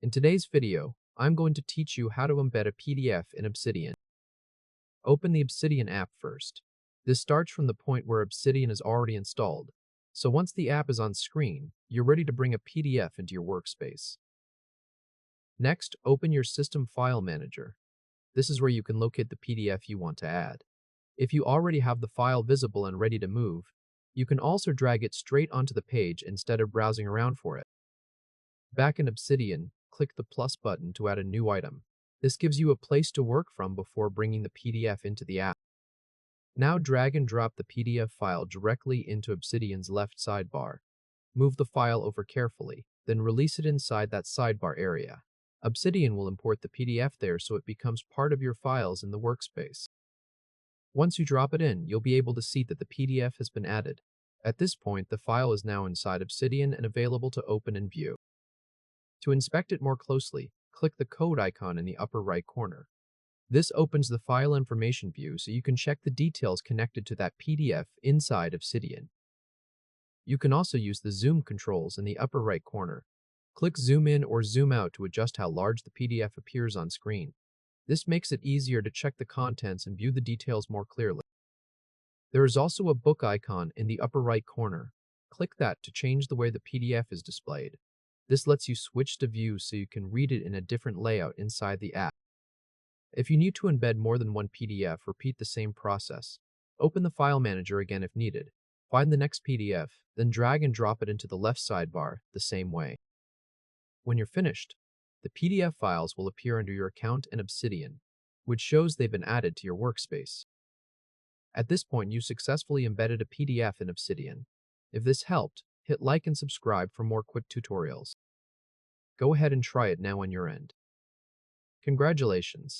In today's video, I'm going to teach you how to embed a PDF in Obsidian. Open the Obsidian app first. This starts from the point where Obsidian is already installed, so once the app is on screen, you're ready to bring a PDF into your workspace. Next, open your System File Manager. This is where you can locate the PDF you want to add. If you already have the file visible and ready to move, you can also drag it straight onto the page instead of browsing around for it. Back in Obsidian, click the plus button to add a new item. This gives you a place to work from before bringing the PDF into the app. Now drag and drop the PDF file directly into Obsidian's left sidebar. Move the file over carefully, then release it inside that sidebar area. Obsidian will import the PDF there so it becomes part of your files in the workspace. Once you drop it in, you'll be able to see that the PDF has been added. At this point, the file is now inside Obsidian and available to open and view. To inspect it more closely, click the code icon in the upper right corner. This opens the file information view so you can check the details connected to that PDF inside Obsidian. You can also use the zoom controls in the upper right corner. Click zoom in or zoom out to adjust how large the PDF appears on screen. This makes it easier to check the contents and view the details more clearly. There is also a book icon in the upper right corner. Click that to change the way the PDF is displayed. This lets you switch to view so you can read it in a different layout inside the app. If you need to embed more than one PDF, repeat the same process. Open the File Manager again if needed. Find the next PDF, then drag and drop it into the left sidebar the same way. When you're finished, the PDF files will appear under your account in Obsidian, which shows they've been added to your workspace. At this point, you successfully embedded a PDF in Obsidian. If this helped, hit like and subscribe for more quick tutorials. Go ahead and try it now on your end. Congratulations!